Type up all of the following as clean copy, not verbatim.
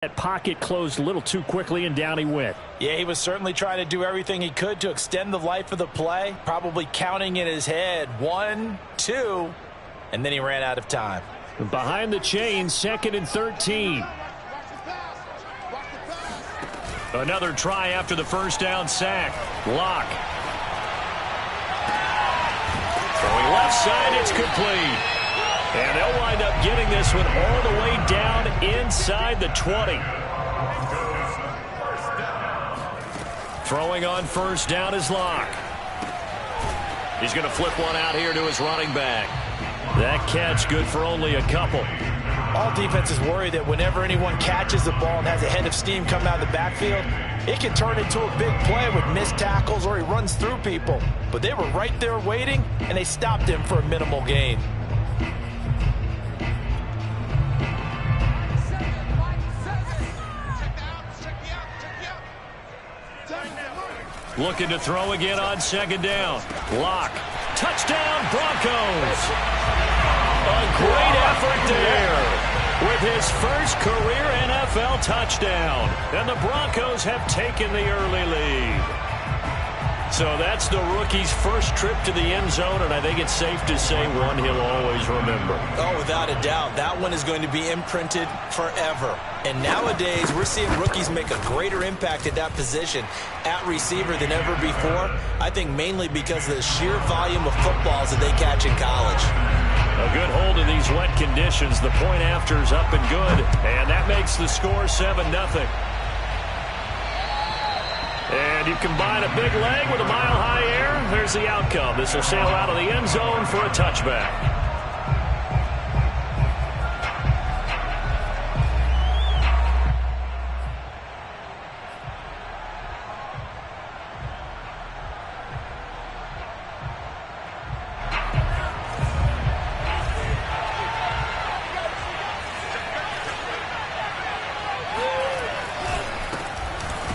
That pocket closed a little too quickly, and down he went. Yeah, he was certainly trying to do everything he could to extend the life of the play, probably counting in his head 1, 2, and then he ran out of time. Behind the chain, 2nd and 13. Another try after the first down sack. Lock. Throwing left side, it's complete. And they'll wind up getting this one all the way down inside the 20. Throwing on first down is Lock. He's going to flip one out here to his running back. That catch good for only a couple. All defenses worry that whenever anyone catches the ball and has a head of steam coming out of the backfield, it can turn into a big play with missed tackles or he runs through people. But they were right there waiting, and they stopped him for a minimal gain. Looking to throw again on 2nd down. Lock. Touchdown, Broncos. A great effort there with his first career NFL touchdown. And the Broncos have taken the early lead. So that's the rookie's first trip to the end zone, and I think it's safe to say one he'll always remember. Oh, without a doubt. That one is going to be imprinted forever. And nowadays, we're seeing rookies make a greater impact at that position at receiver than ever before. I think mainly because of the sheer volume of footballs that they catch in college. A good hold in these wet conditions. The point after is up and good, and that makes the score 7-0. And you combine a big leg with a mile-high air, there's the outcome. This will sail out of the end zone for a touchback.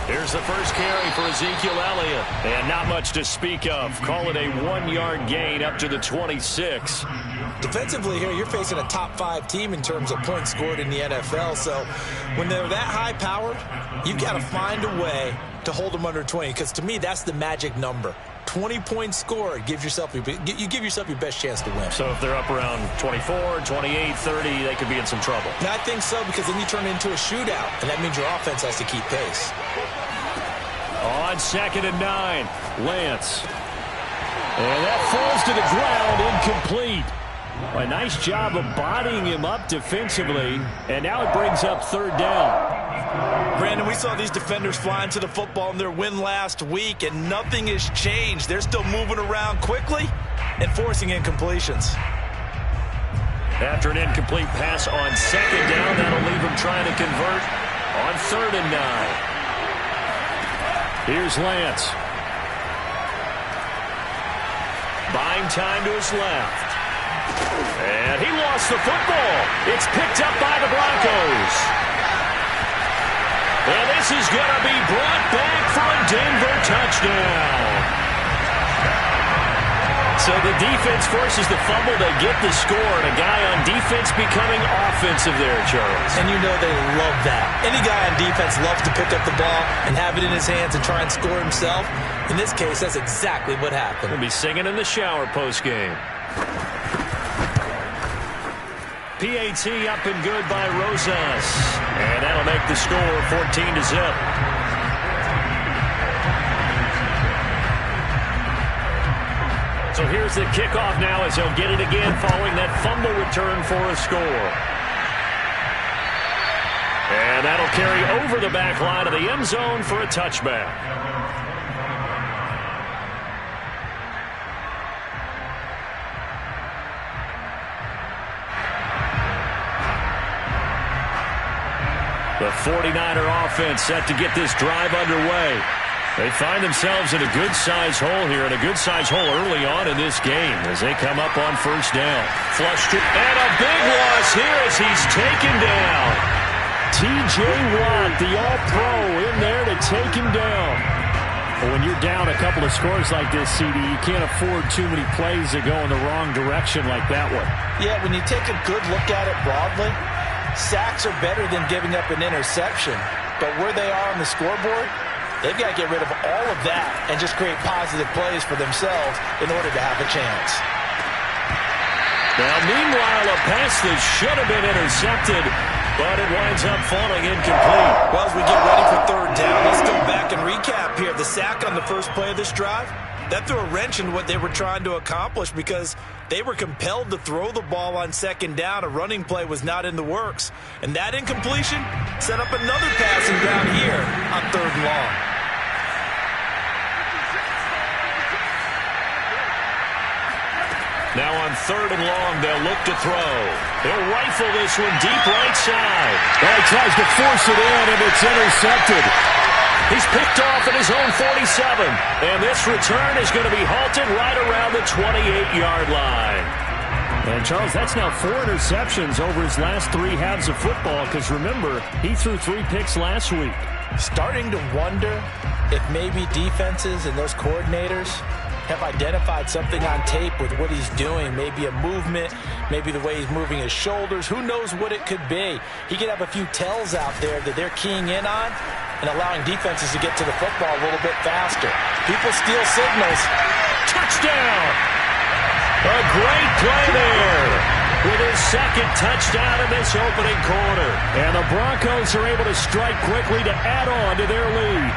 Here's the first carry for Ezekiel Elliott. And not much to speak of. Call it a 1-yard gain up to the 26. Defensively here, you're facing a top 5 team in terms of points scored in the NFL. So when they're that high-powered, you've got to find a way to hold them under 20. Because to me, that's the magic number. 20 points scored, you give yourself your best chance to win. So if they're up around 24, 28, 30, they could be in some trouble. And I think so, because then you turn it into a shootout, and that means your offense has to keep pace. On 2nd and 9, Lance. And that falls to the ground, incomplete. A nice job of bodying him up defensively, and now it brings up 3rd down. Brandon, we saw these defenders flying to the football in their win last week, and nothing has changed. They're still moving around quickly and forcing incompletions. After an incomplete pass on 2nd down, that'll leave him trying to convert on 3rd and 9. Here's Lance. Buying time to his left. And he lost the football. It's picked up by the Broncos. And this is going to be brought back for a Denver touchdown. So the defense forces the fumble. They get the score. And a guy on defense becoming offensive there, Charles. And you know they love that. Any guy on defense loves to pick up the ball and have it in his hands and try and score himself. In this case, that's exactly what happened. He'll be singing in the shower post-game. PAT up and good by Rosas. And that'll make the score 14-0. So here's the kickoff now as they'll get it again following that fumble return for a score. And that'll carry over the back line of the end zone for a touchback. The 49er offense set to get this drive underway. They find themselves in a good-sized hole here, and a good-sized hole early on in this game as they come up on 1st down. Flushed it, and a big loss here as he's taken down. T.J. Watt, the All-Pro, in there to take him down. But when you're down a couple of scores like this, CD, you can't afford too many plays that go in the wrong direction like that one. Yeah, when you take a good look at it broadly, Sacks are better than giving up an interception, but where they are on the scoreboard, they've got to get rid of all of that and just create positive plays for themselves in order to have a chance. Now, meanwhile, a pass that should have been intercepted, but it winds up falling incomplete. Well, as we get ready for third down, let's go back and recap here. The sack on the first play of this drive, that threw a wrench in what they were trying to accomplish because they were compelled to throw the ball on second down. A running play was not in the works. And that incompletion set up another passing down here on third and long. Now on third and long, they'll look to throw. They'll rifle this one deep right side. Well, he tries to force it in, and it's intercepted. He's picked off at his own 47. And this return is going to be halted right around the 28-yard line. And, Charles, that's now 4 interceptions over his last 3 halves of football because, remember, he threw 3 picks last week. Starting to wonder if maybe defenses and those coordinators have identified something on tape with what he's doing. Maybe a movement, maybe the way he's moving his shoulders. Who knows what it could be? He could have a few tells out there that they're keying in on and allowing defenses to get to the football a little bit faster. People steal signals. Touchdown! A great play there with his second touchdown in this opening quarter. And the Broncos are able to strike quickly to add on to their lead.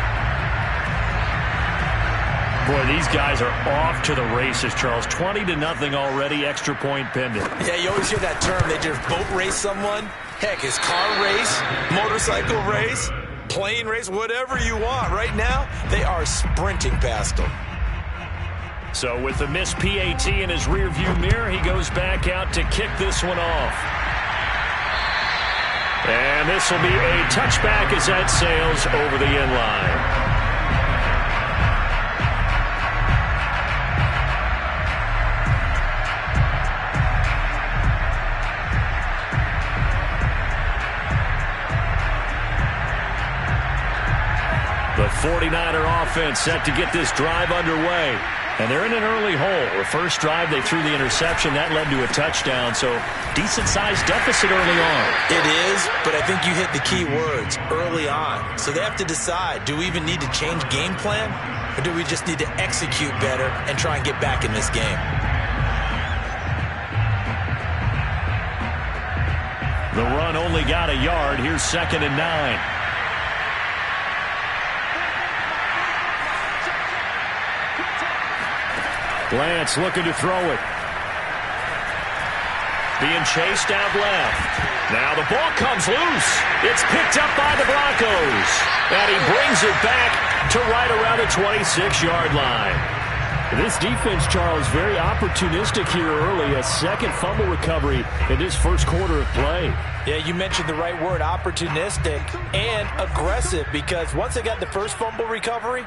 Boy, these guys are off to the races, Charles. 20-0 already, extra point pending. Yeah, you always hear that term. They just boat race someone. Heck, it's car race, motorcycle race, plane race, whatever you want. Right now, they are sprinting past them. So with the missed PAT in his rearview mirror, he goes back out to kick this one off. And this will be a touchback as that sails over the end line. The 49er offense set to get this drive underway. And they're in an early hole. The first drive, they threw the interception. That led to a touchdown. So decent-sized deficit early on. It is, but I think you hit the key words, early on. So they have to decide, do we even need to change game plan? Or do we just need to execute better and try and get back in this game? The run only got a yard. Here's 2nd and 9. Lance looking to throw it. Being chased out left. Now the ball comes loose. It's picked up by the Broncos. And he brings it back to right around the 26-yard line. This defense, Charles, very opportunistic here early. A second fumble recovery in this first quarter of play. Yeah, you mentioned the right word, opportunistic and aggressive, because once they got the first fumble recovery,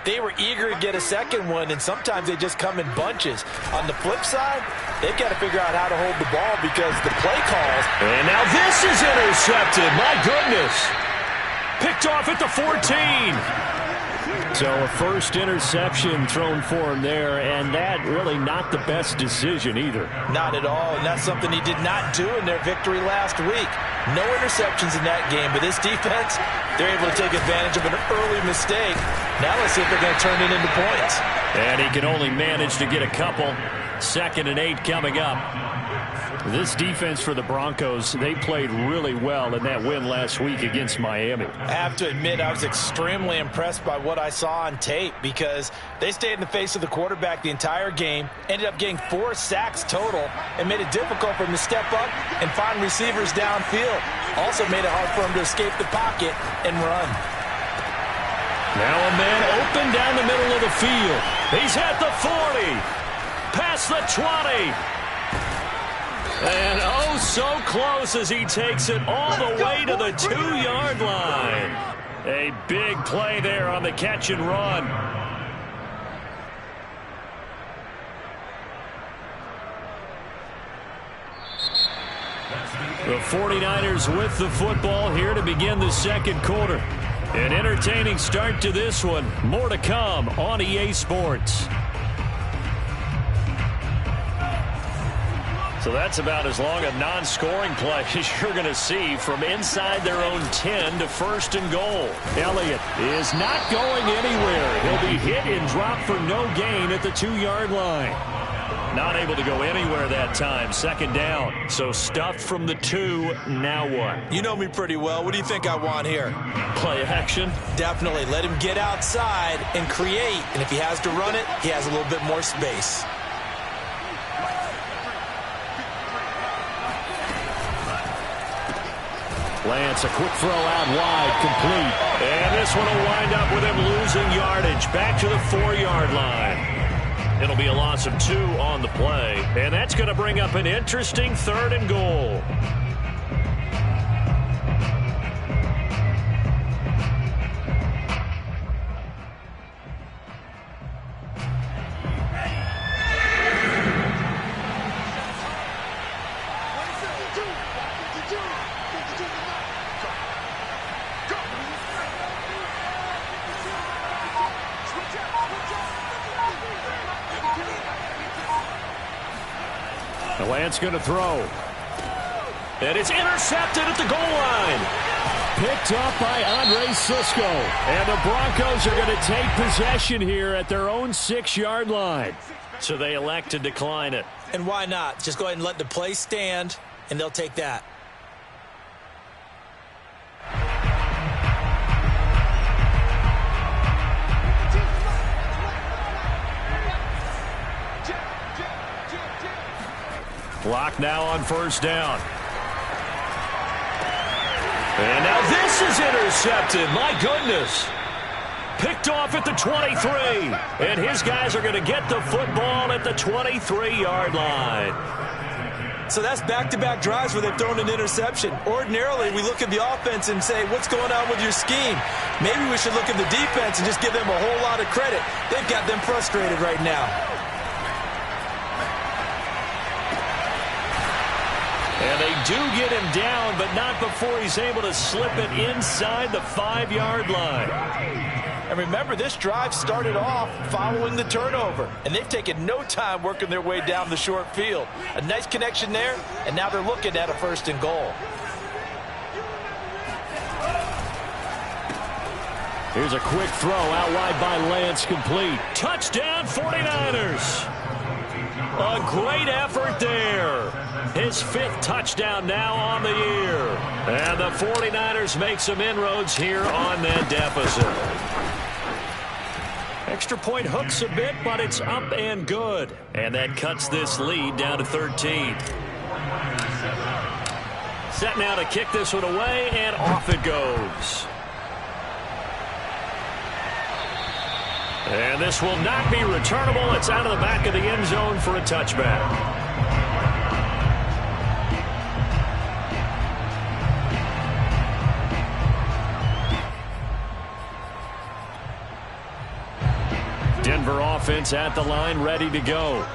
they were eager to get a second one, and sometimes they just come in bunches. On the flip side, they've got to figure out how to hold the ball because the play calls. And now this is intercepted. My goodness. Picked off at the 14. So a first interception thrown for him there, and that really not the best decision either. Not at all, and that's something he did not do in their victory last week. No interceptions in that game, but this defense, they're able to take advantage of an early mistake. Now let's see if they're going to turn it into points. And he can only manage to get a couple. 2nd and 8 coming up. This defense for the Broncos, they played really well in that win last week against Miami. I have to admit, I was extremely impressed by what I saw on tape because they stayed in the face of the quarterback the entire game, ended up getting 4 sacks total, and made it difficult for him to step up and find receivers downfield. Also made it hard for him to escape the pocket and run. Now a man open down the middle of the field. He's at the 40, past the 20. And oh, so close as he takes it all the way to the 2-yard line. A big play there on the catch and run. The 49ers with the football here to begin the second quarter. An entertaining start to this one. More to come on EA Sports. So that's about as long a non-scoring play as you're going to see from inside their own 10 to first and goal. Elliott is not going anywhere. He'll be hit and dropped for no gain at the 2-yard line. Not able to go anywhere that time. Second down. So stuffed from the 2. Now what? You know me pretty well. What do you think I want here? Play action? Definitely. Let him get outside and create. And if he has to run it, he has a little bit more space. Lance, a quick throw out wide, complete. And this one will wind up with him losing yardage. Back to the 4-yard line. It'll be a loss of 2 on the play. And that's going to bring up an interesting 3rd and goal. Lance going to throw. And it's intercepted at the goal line. Picked up by Andre Sisco. And the Broncos are going to take possession here at their own 6-yard line. So they elect to decline it. And why not? Just go ahead and let the play stand, and they'll take that. Clock now on first down. And now this is intercepted. My goodness. Picked off at the 23. And his guys are going to get the football at the 23-yard line. So that's back-to-back drives where they've thrown an interception. Ordinarily, we look at the offense and say, what's going on with your scheme? Maybe we should look at the defense and just give them a whole lot of credit. They've got them frustrated right now. And they do get him down, but not before he's able to slip it inside the 5-yard line. And remember, this drive started off following the turnover, and they've taken no time working their way down the short field. A nice connection there, and now they're looking at a 1st and goal. Here's a quick throw out wide by Lance, complete. Touchdown 49ers. A great effort there. His 5th touchdown now on the year. And the 49ers make some inroads here on that deficit. Extra point hooks a bit, but it's up and good. And that cuts this lead down to 13. Set now to kick this one away, and off it goes. And this will not be returnable. It's out of the back of the end zone for a touchback. Denver offense at the line, ready to go.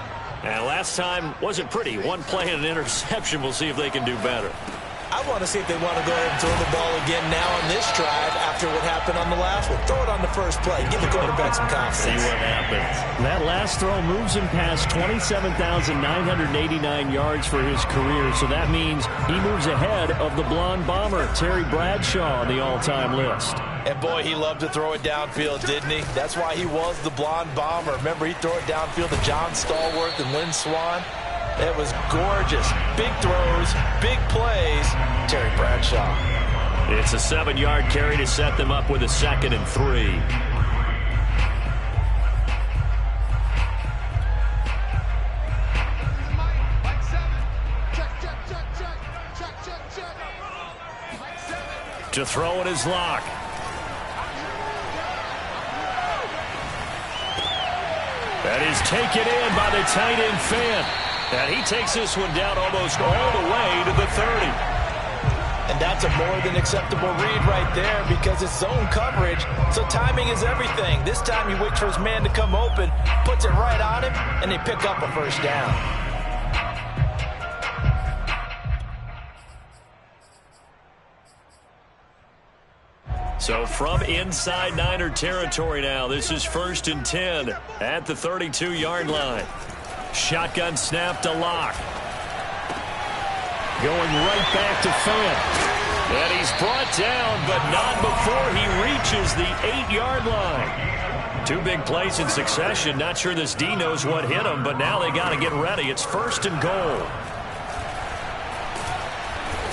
And last time wasn't pretty. One play and an interception. We'll see if they can do better. I want to see if they want to go ahead and throw the ball again now on this drive after what happened on the last one. Throw it on the first play. Give the quarterback some confidence. See what happens. That last throw moves him past 27,989 yards for his career. So that means he moves ahead of the blonde bomber, Terry Bradshaw, on the all-time list. And boy, he loved to throw it downfield, didn't he? That's why he was the blonde bomber. Remember, he'd throw it downfield to John Stallworth and Lynn Swann. It was gorgeous. Big throws, big plays. Terry Bradshaw. It's a 7-yard carry to set them up with a 2nd and 3. To throw it is Locke. That is taken in by the tight end Fant. And he takes this one down almost all the way to the 30. And that's a more than acceptable read right there because it's zone coverage. So timing is everything. This time he waits for his man to come open, puts it right on him, and they pick up a 1st down. So from inside Niner territory now, this is 1st and 10 at the 32-yard line. Shotgun snap to Locke. Going right back to Fant. And he's brought down, but not before he reaches the 8-yard line. Two big plays in succession. Not sure this D knows what hit him, but now they got to get ready. It's 1st and goal.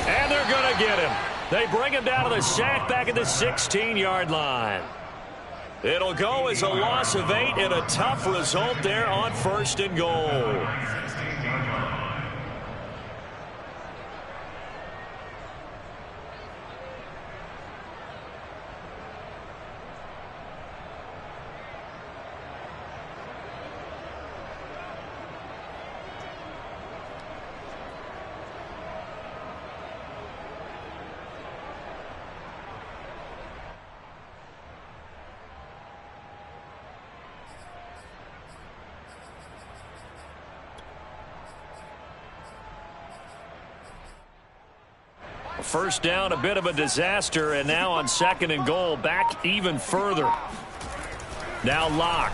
And they're going to get him. They bring him down to the sack back at the 16-yard line. It'll go as a loss of 8 and a tough result there on 1st and goal. First down, a bit of a disaster, and now on 2nd and goal, back even further. Now Locke.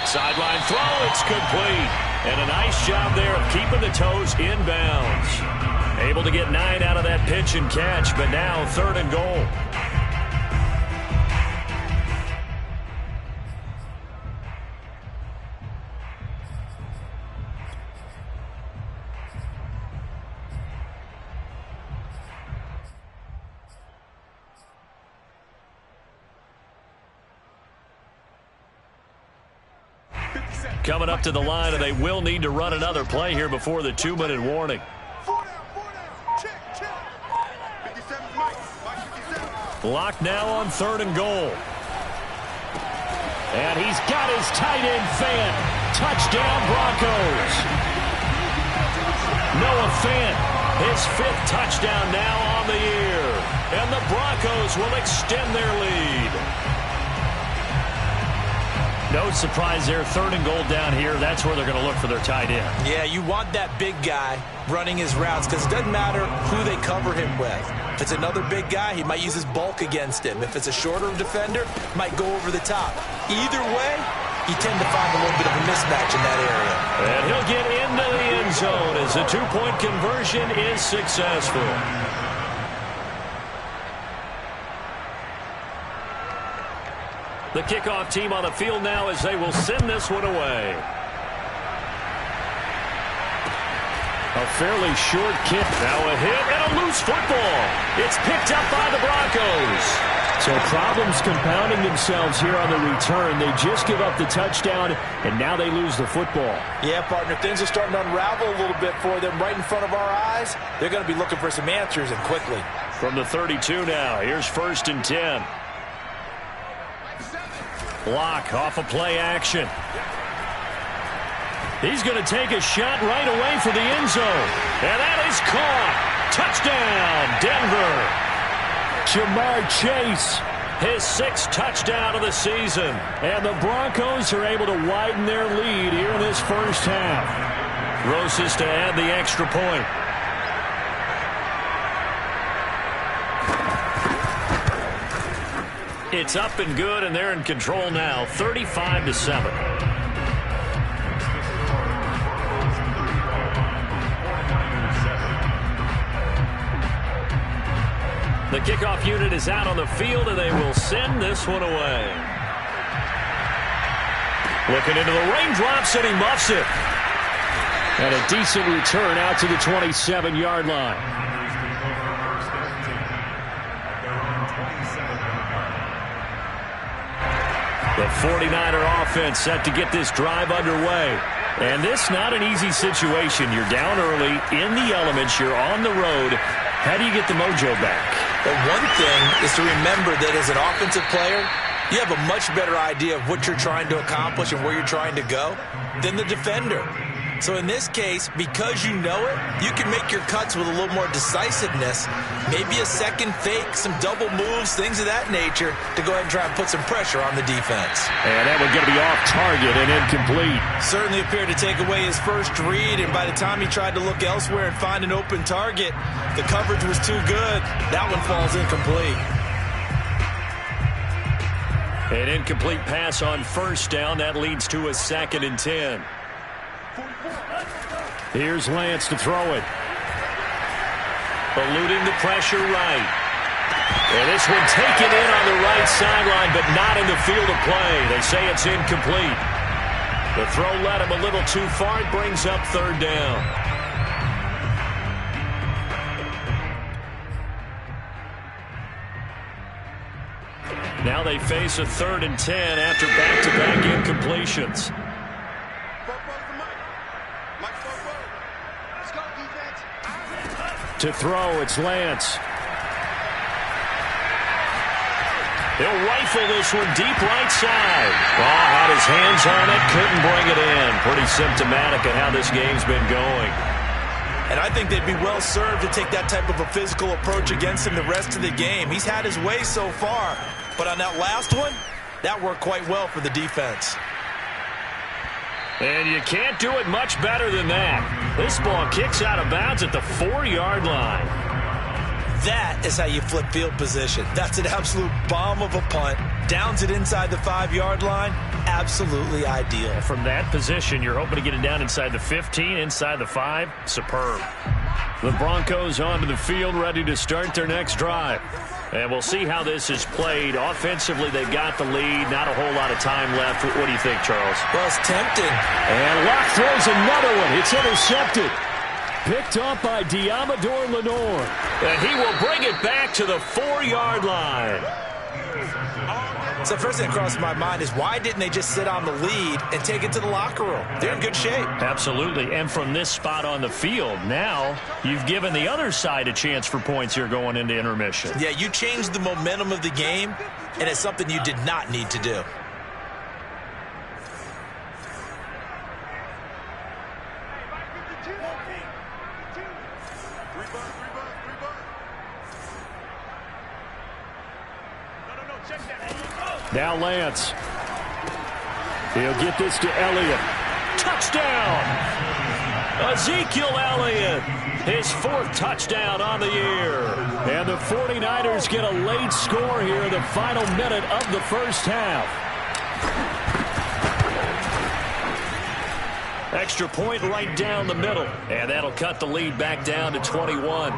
Sideline throw, it's complete. And a nice job there of keeping the toes inbounds. Able to get 9 out of that pitch and catch, but now 3rd and goal. Coming up to the line, and they will need to run another play here before the 2-minute warning. Locked now on 3rd and goal. And he's got his tight end Fant. Touchdown Broncos. Noah Fant, his 5th touchdown now on the year. And the Broncos will extend their lead. No surprise there, 3rd and goal down here. That's where they're going to look for their tight end. Yeah, you want that big guy running his routes because it doesn't matter who they cover him with. If it's another big guy, he might use his bulk against him. If it's a shorter defender, might go over the top. Either way, you tend to find a little bit of a mismatch in that area. And he'll get into the end zone as the 2-point conversion is successful. The kickoff team on the field now as they will send this one away. A fairly short kick. Now a hit and a loose football. It's picked up by the Broncos. So problems compounding themselves here on the return. They just give up the touchdown, and now they lose the football. Yeah, partner, things are starting to unravel a little bit for them right in front of our eyes. They're going to be looking for some answers, and quickly. From the 32 now, here's 1st and 10. Block off of play action. He's going to take a shot right away for the end zone. And that is caught. Touchdown, Denver. Jamar Chase, his 6th touchdown of the season. And the Broncos are able to widen their lead here in this first half. Roses to add the extra point. It's up and good, and they're in control now, 35-7. The kickoff unit is out on the field, and they will send this one away. Looking into the raindrops, and he muffs it. And a decent return out to the 27-yard line. The 49er offense set to get this drive underway. And this not an easy situation. You're down early, in the elements, you're on the road. How do you get the mojo back? Well, one thing is to remember that as an offensive player, you have a much better idea of what you're trying to accomplish and where you're trying to go than the defender. So in this case, because you know it, you can make your cuts with a little more decisiveness, maybe a second fake, some double moves, things of that nature, to go ahead and try and put some pressure on the defense. And that one going to be off target and incomplete. Certainly appeared to take away his first read, and by the time he tried to look elsewhere and find an open target, the coverage was too good. That one falls incomplete. An incomplete pass on 1st down. That leads to a 2nd and 10. Here's Lance to throw it. Eluding the pressure right. And this one taken in on the right sideline, but not in the field of play. They say it's incomplete. The throw led him a little too far. It brings up third down. Now they face a 3rd and 10 after back-to-back incompletions. To throw, it's Lance. He'll rifle this one deep right side. Oh, had his hands on it, couldn't bring it in. Pretty symptomatic of how this game's been going. And I think they'd be well served to take that type of a physical approach against him the rest of the game. He's had his way so far, but on that last one, that worked quite well for the defense. And you can't do it much better than that. This ball kicks out of bounds at the 4-yard line. That is how you flip field position. That's an absolute bomb of a punt. Downs it inside the 5-yard line. Absolutely ideal. From that position, you're hoping to get it down inside the 15, inside the 5. Superb. The Broncos onto the field, ready to start their next drive. And we'll see how this is played. Offensively, they've got the lead. Not a whole lot of time left. What do you think, Charles? Well, it's tempting. And Locke throws another one. It's intercepted. Picked up by Diamador Lenore. And he will bring it back to the 4-yard line. So first thing that crossed my mind is why didn't they just sit on the lead and take it to the locker room? They're in good shape. Absolutely. And from this spot on the field, now you've given the other side a chance for points here going into intermission. Yeah, you changed the momentum of the game, and it's something you did not need to do. Now Lance. He'll get this to Elliott. Touchdown! Ezekiel Elliott, his 4th touchdown on the year. And the 49ers get a late score here in the final minute of the first half. Extra point right down the middle. And that'll cut the lead back down to 21.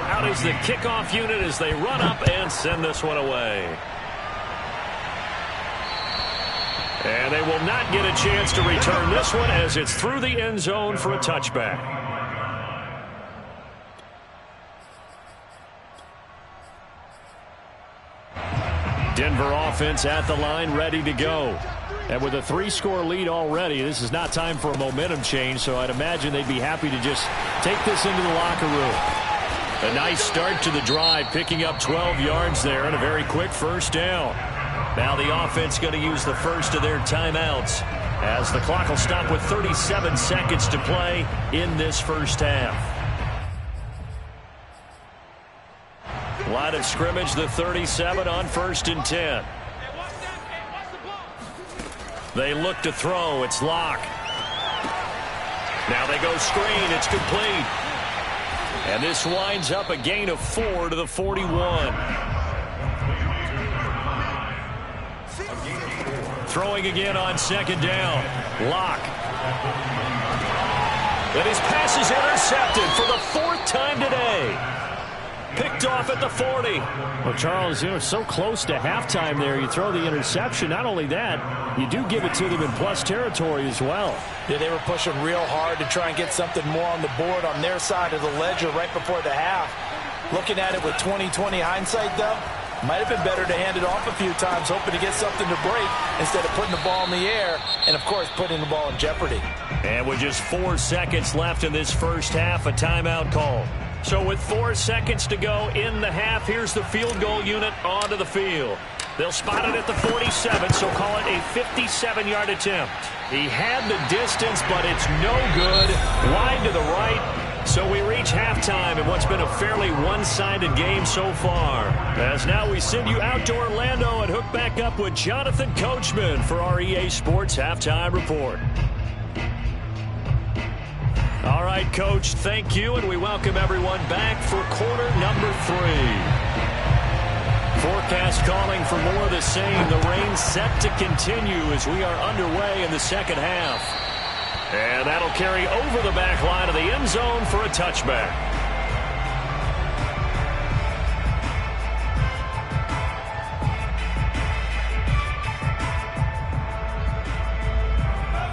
Out is the kickoff unit as they run up and send this one away. And they will not get a chance to return this one as it's through the end zone for a touchback. Denver offense at the line, ready to go. And with a 3-score lead already, this is not time for a momentum change, so I'd imagine they'd be happy to just take this into the locker room. A nice start to the drive, picking up 12 yards there and a very quick first down. Now the offense going to use the first of their timeouts as the clock will stop with 37 seconds to play in this first half. Line of scrimmage, the 37 on 1st and 10. They look to throw. It's Locke. Now they go screen. It's complete. And this winds up a gain of 4 to the 41. Throwing again on 2nd down. Locke. And his pass is intercepted for the 4th time today. Picked off at the 40. Well, Charles, you know, so close to halftime there. You throw the interception. Not only that, you do give it to them in plus territory as well. Yeah, they were pushing real hard to try and get something more on the board on their side of the ledger right before the half. Looking at it with 20/20 hindsight, though, might have been better to hand it off a few times, hoping to get something to break instead of putting the ball in the air and, of course, putting the ball in jeopardy. And with just 4 seconds left in this first half, a timeout call. So with 4 seconds to go in the half, here's the field goal unit onto the field. They'll spot it at the 47, so call it a 57-yard attempt. He had the distance, but it's no good. Wide to the right. So we reach halftime in what's been a fairly one-sided game so far. As now we send you out to Orlando and hook back up with Jonathan Coachman for our EA Sports Halftime Report. All right, Coach, thank you, and we welcome everyone back for quarter number 3. Forecast calling for more of the same. The rain set to continue as we are underway in the second half. And that'll carry over the back line of the end zone for a touchback.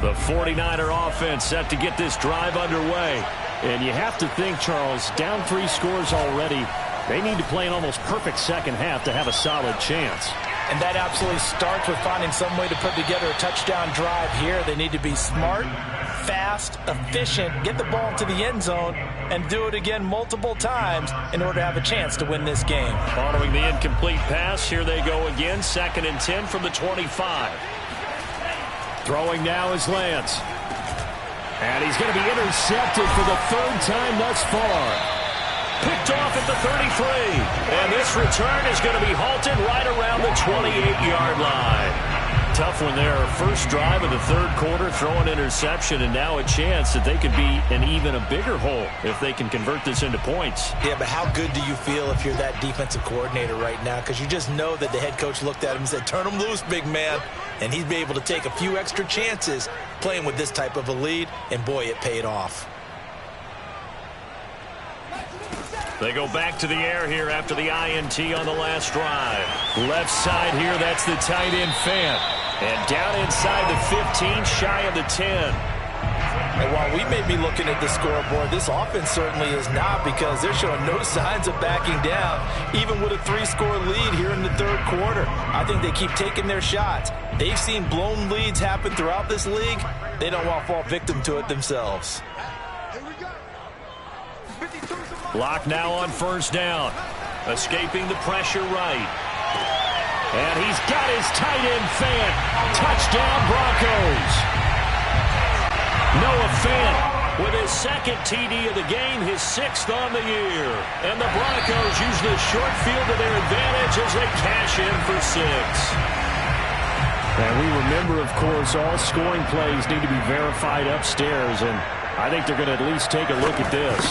The 49er offense set to get this drive underway. And you have to think, Charles, down 3 scores already. They need to play an almost perfect second half to have a solid chance. And that absolutely starts with finding some way to put together a touchdown drive here. They need to be smart, fast, efficient, get the ball into the end zone, and do it again multiple times in order to have a chance to win this game. Following the incomplete pass, here they go again. 2nd and 10 from the 25. Throwing now is Lance. And he's going to be intercepted for the 3rd time thus far. Picked off at the 33. And this return is going to be halted right around the 28-yard line. Tough one there. First drive of the 3rd quarter, throw an interception, and now a chance that they could be in even a bigger hole if they can convert this into points. Yeah, but how good do you feel if you're that defensive coordinator right now? Because you just know that the head coach looked at him and said, turn him loose, big man. And he'd be able to take a few extra chances playing with this type of a lead, and boy, it paid off. They go back to the air here after the INT on the last drive. Left side here, that's the tight end Fant. And down inside the 15, shy of the 10. And while we may be looking at the scoreboard, this offense certainly is not, because they're showing no signs of backing down, even with a 3-score lead here in the 3rd quarter. I think they keep taking their shots. They've seen blown leads happen throughout this league. They don't want to fall victim to it themselves. Block now on 1st down. Escaping the pressure right. And he's got his tight end Fant. Touchdown Broncos. Noah Fant with his 2nd TD of the game, his 6th on the year. And the Broncos use the short field to their advantage as they cash in for 6. And we remember, of course, all scoring plays need to be verified upstairs, and I think they're going to at least take a look at this.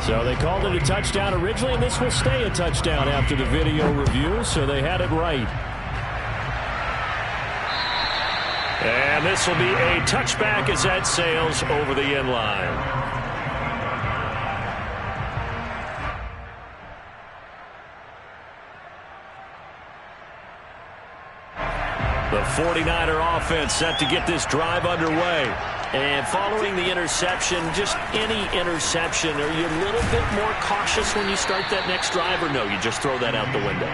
So they called it a touchdown originally, and this will stay a touchdown after the video review, so they had it right. And this will be a touchback as that sails over the end line. The 49er offense set to get this drive underway. And following the interception, just any interception, are you a little bit more cautious when you start that next drive, or no, you just throw that out the window?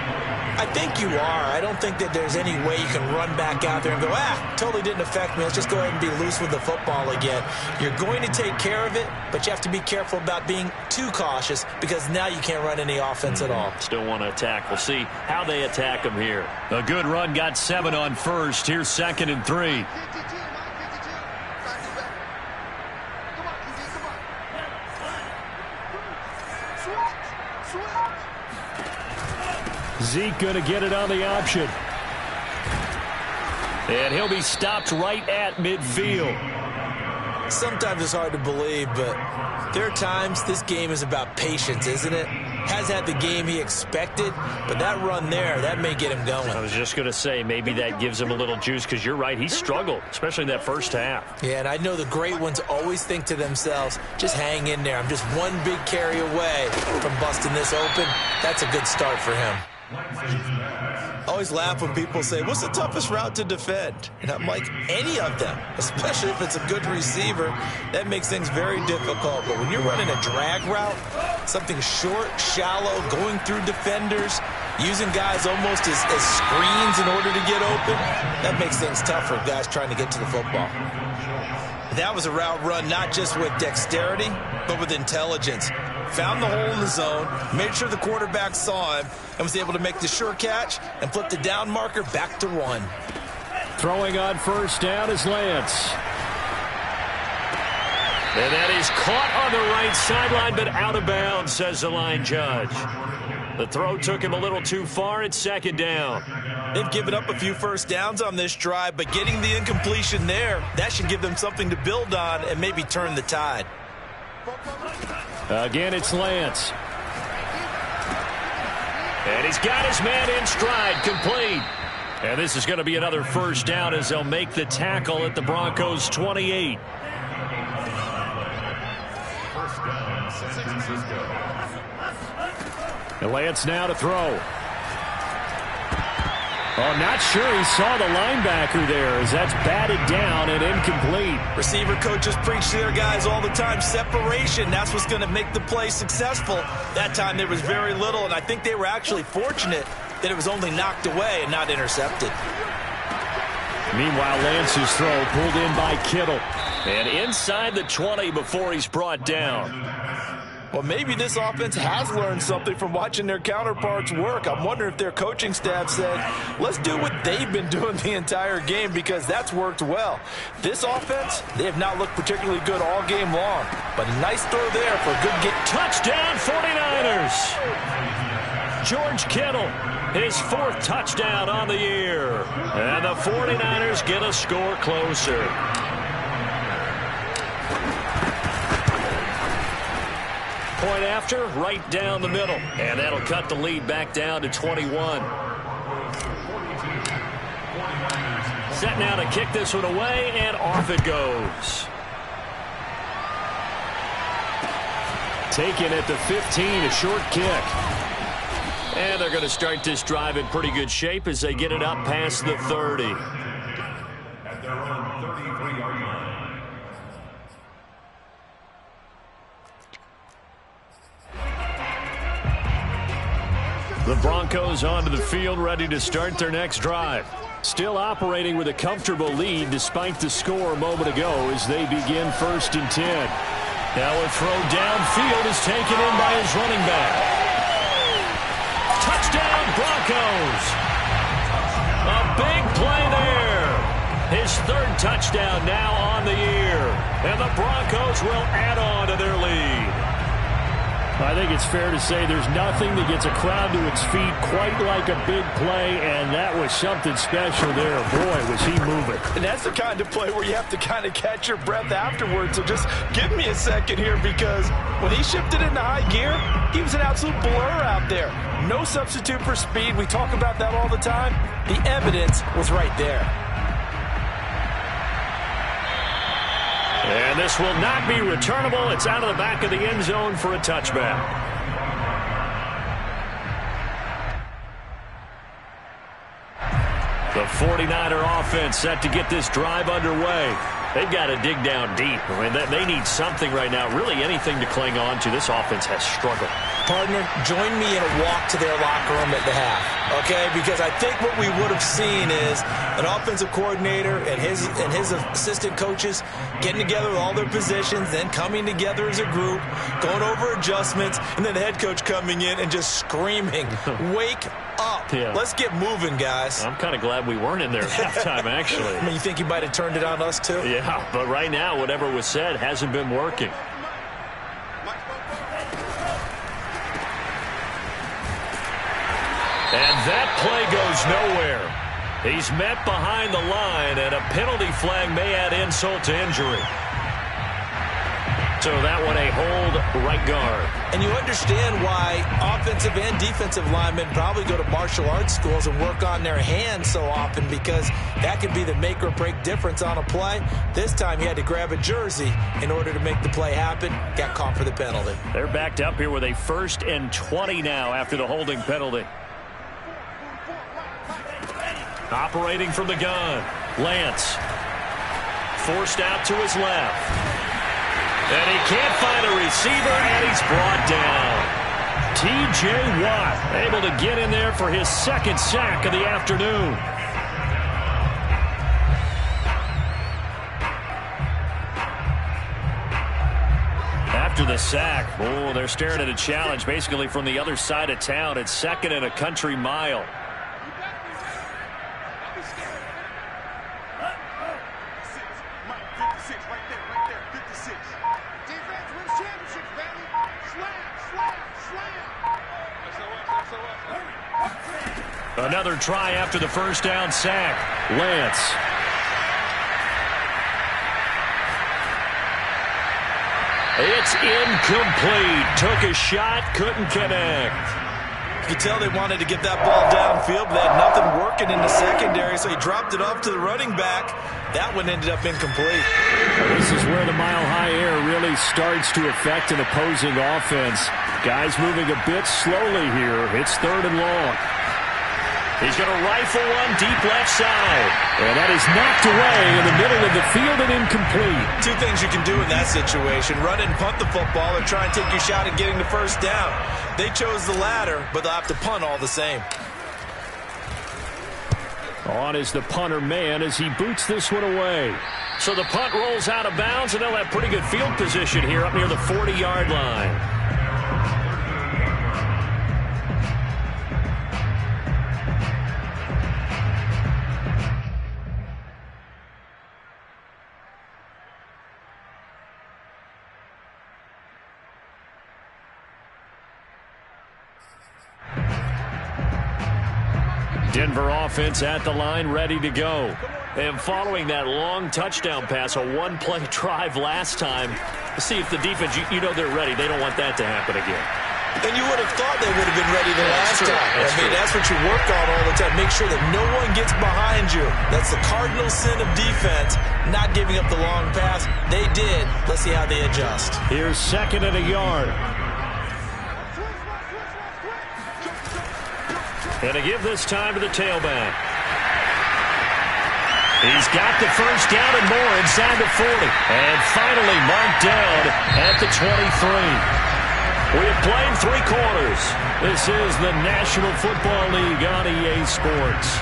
I think you are. I don't think that there's any way you can run back out there and go, totally didn't affect me. Let's just go ahead and be loose with the football again. You're going to take care of it, but you have to be careful about being too cautious, because now you can't run any offense at all. Still want to attack. We'll see how they attack them here. A good run, got 7 on 1st. Here's 2nd and 3. Zeke going to get it on the option. And he'll be stopped right at midfield. Sometimes it's hard to believe, but there are times this game is about patience, isn't it? Has had the game he expected, but that run there, that may get him going. I was just going to say, maybe that gives him a little juice, because you're right, he struggled, especially in that first half. Yeah, and I know the great ones always think to themselves, just hang in there. I'm just one big carry away from busting this open. That's a good start for him. I always laugh when people say, what's the toughest route to defend? And I'm like, any of them, especially if it's a good receiver. That makes things very difficult. But when you're running a drag route, something short, shallow, going through defenders, using guys almost as screens in order to get open, that makes things tough for guys trying to get to the football. That was a route run not just with dexterity, but with intelligence. Found the hole in the zone, made sure the quarterback saw him, and was able to make the sure catch and flip the down marker back to 1. Throwing on 1st down is Lance. And that is caught on the right sideline, but out of bounds, says the line judge. The throw took him a little too far. It's 2nd down. They've given up a few first downs on this drive, but getting the incompletion there, that should give them something to build on and maybe turn the tide. Again, it's Lance. And he's got his man in stride, complete. And this is going to be another first down as they'll make the tackle at the Broncos' 28. First down, San Francisco. And Lance now to throw. Oh, not sure he saw the linebacker there as that's batted down and incomplete. Receiver coaches preach to their guys all the time. Separation, that's what's going to make the play successful. That time there was very little, and I think they were actually fortunate that it was only knocked away and not intercepted. Meanwhile, Lance's throw pulled in by Kittle. And inside the 20 before he's brought down. Well, maybe this offense has learned something from watching their counterparts work. I'm wondering if their coaching staff said, let's do what they've been doing the entire game because that's worked well. This offense, they have not looked particularly good all game long. But a nice throw there for a good game. Touchdown 49ers! George Kittle, his 4th touchdown on the year. And the 49ers get a score closer. Point after, right down the middle. And that'll cut the lead back down to 21. Set now to kick this one away, and off it goes. Taken at the 15, a short kick. And they're going to start this drive in pretty good shape as they get it up past the 30. At their own 33-yard line. The Broncos onto the field, ready to start their next drive. Still operating with a comfortable lead despite the score a moment ago as they begin 1st and 10. Now a throw downfield is taken in by his running back. Touchdown, Broncos! A big play there. His 3rd touchdown now on the year. And the Broncos will add on to their lead. I think it's fair to say there's nothing that gets a crowd to its feet quite like a big play, and that was something special there. Boy, was he moving. And that's the kind of play where you have to kind of catch your breath afterwards. So just give me a second here because when he shifted into high gear, he was an absolute blur out there. No substitute for speed. We talk about that all the time. The evidence was right there. And this will not be returnable. It's out of the back of the end zone for a touchback. The 49er offense set to get this drive underway. They've got to dig down deep. I mean, they need something right now, really anything to cling on to. This offense has struggled. Partner, join me in a walk to their locker room at the half, okay? Because I think what we would have seen is an offensive coordinator and his assistant coaches getting together with all their positions, then coming together as a group, going over adjustments, and then the head coach coming in and just screaming, wake up. Yeah. Let's get moving, guys. I'm kind of glad we weren't in there at halftime, actually. I mean, you think he might have turned it on us, too? Yeah, but right now, whatever was said hasn't been working. And that play goes nowhere. He's met behind the line, and a penalty flag may add insult to injury. So that one a hold right guard. And you understand why offensive and defensive linemen probably go to martial arts schools and work on their hands so often, because that could be the make or break difference on a play. This time he had to grab a jersey in order to make the play happen. Got caught for the penalty. They're backed up here with a 1st and 20 now after the holding penalty. Operating from the gun, Lance. Forced out to his left. And he can't find a receiver, and he's brought down. T.J. Watt able to get in there for his 2nd sack of the afternoon. After the sack, oh, they're staring at a challenge basically from the other side of town. It's 2nd and a country mile. Another try after the 1st down sack. Lance. It's incomplete. Took a shot, couldn't connect. You could tell they wanted to get that ball downfield, but they had nothing working in the secondary, so he dropped it off to the running back. That one ended up incomplete. This is where the mile-high air really starts to affect an opposing offense. Guys moving a bit slowly here. It's 3rd and long. He's going to rifle one deep left side. And that is knocked away in the middle of the field and incomplete. Two things you can do in that situation. Run it and punt the football or try and take your shot at getting the first down. They chose the latter, but they'll have to punt all the same. On is the punter man as he boots this one away. So the punt rolls out of bounds, and they'll have pretty good field position here up near the 40-yard line. Denver offense at the line, ready to go. And following that long touchdown pass, a one-play drive last time, to see if the defense, you know they're ready. They don't want that to happen again. And you would have thought they would have been ready the last time. That's what you work on all the time. Make sure that no one gets behind you. That's the cardinal sin of defense, not giving up the long pass. They did. Let's see how they adjust. Here's 2nd and a yard. And to give this time to the tailback. He's got the first down and more inside the 40. And finally marked down at the 23. We have played 3 quarters. This is the National Football League on EA Sports.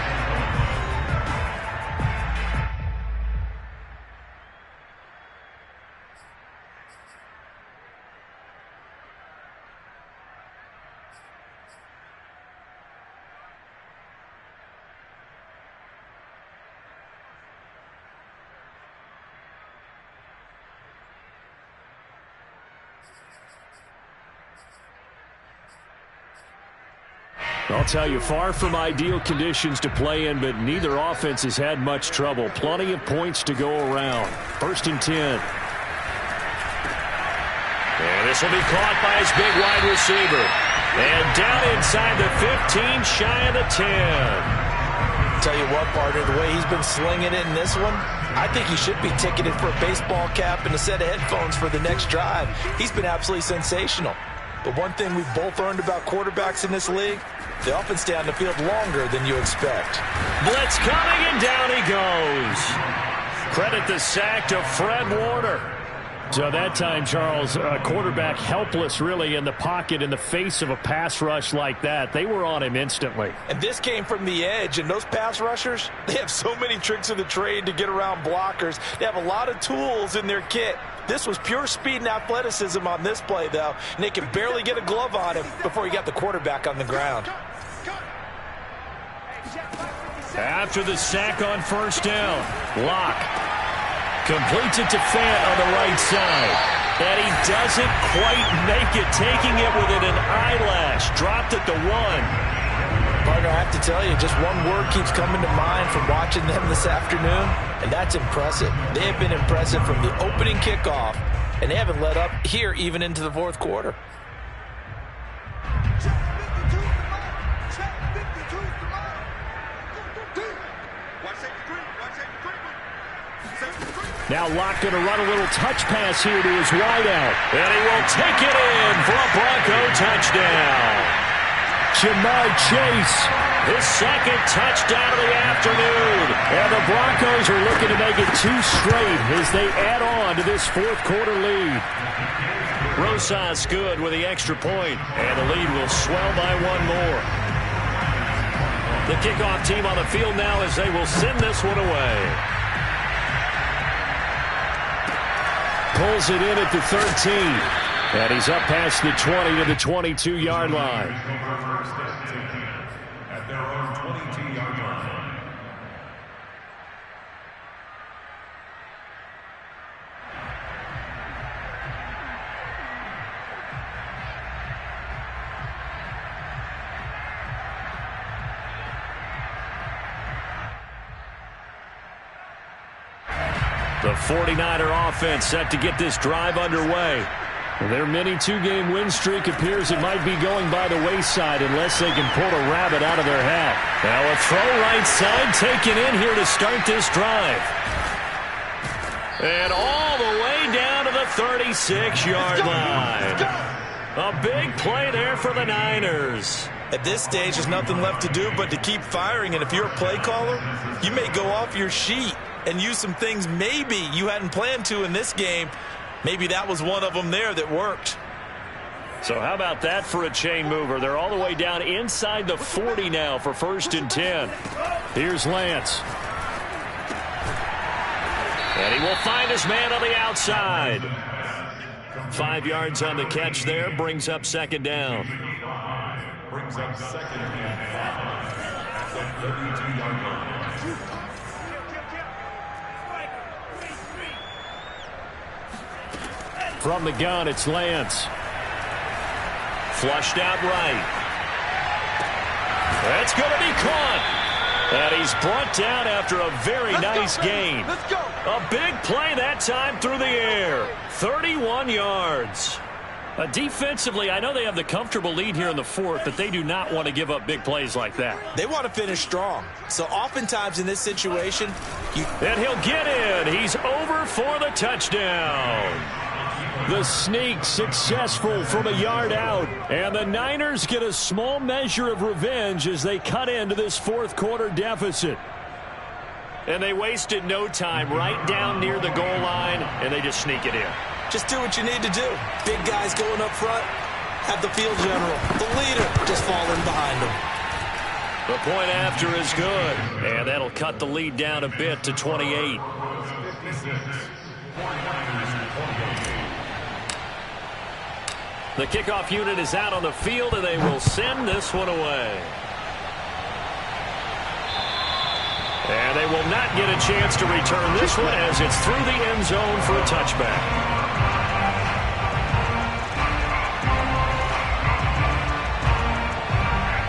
I'll tell you, far from ideal conditions to play in, but neither offense has had much trouble. Plenty of points to go around. 1st and 10. And this will be caught by his big wide receiver. And down inside the 15, shy of the 10. Tell you what, partner, the way he's been slinging it in this one, I think he should be ticketed for a baseball cap and a set of headphones for the next drive. He's been absolutely sensational. But one thing we've both learned about quarterbacks in this league, they often stay on the field longer than you expect. Blitz coming, and down he goes. Credit the sack to Fred Warner. So that time, Charles, quarterback helpless really in the pocket in the face of a pass rush like that. They were on him instantly. And this came from the edge, and those pass rushers, they have so many tricks of the trade to get around blockers. They have a lot of tools in their kit. This was pure speed and athleticism on this play, though, and they could barely get a glove on him before he got the quarterback on the ground. After the sack on first down, Locke completes it to Fant on the right side. And he doesn't quite make it, taking it within an eyelash. Dropped at the 1. Partner, I have to tell you, just one word keeps coming to mind from watching them this afternoon, and that's impressive. They have been impressive from the opening kickoff, and they haven't let up here even into the 4th quarter. Now Locke going to run a little touch pass here to his wideout. And he will take it in for a Bronco touchdown. Jamar Chase. His 2nd touchdown of the afternoon. And the Broncos are looking to make it 2 straight as they add on to this 4th quarter lead. Rosas good with the extra point. And the lead will swell by 1 more. The kickoff team on the field now as they will send this one away. Pulls it in at the 13. And he's up past the 20 to the 22-yard line. At their own 22-yard line. The 49er offense set to get this drive underway. Their mini two-game win streak appears it might be going by the wayside unless they can pull a rabbit out of their hat. Now a throw right side taken in here to start this drive. And all the way down to the 36-yard line. A big play there for the Niners. At this stage, there's nothing left to do but to keep firing. And if you're a play caller, you may go off your sheet and use some things maybe you hadn't planned to in this game. Maybe that was one of them there that worked. So how about that for a chain mover? They're all the way down inside the 40 now for 1st and 10. Here's Lance. And he will find his man on the outside. 5 yards on the catch there. Brings up 2nd down. Brings up 2nd and 5. The 32-yard line. From the gun, it's Lance. Flushed out right. That's going to be caught. And he's brought down after a very nice gain. Let's go. A big play that time through the air. 31 yards. Defensively, I know they have the comfortable lead here in the 4th, but they do not want to give up big plays like that. They want to finish strong. So oftentimes in this situation, and he'll get in. He's over for the touchdown. The sneak successful from a yard out. And the Niners get a small measure of revenge as they cut into this 4th quarter deficit. And they wasted no time right down near the goal line, and they just sneak it in. just do what you need to do. Big guys going up front, have the field general, the leader, just falling behind them. The point after is good, and that'll cut the lead down a bit to 28. The kickoff unit is out on the field, and they will send this one away. And they will not get a chance to return this one as it's through the end zone for a touchback.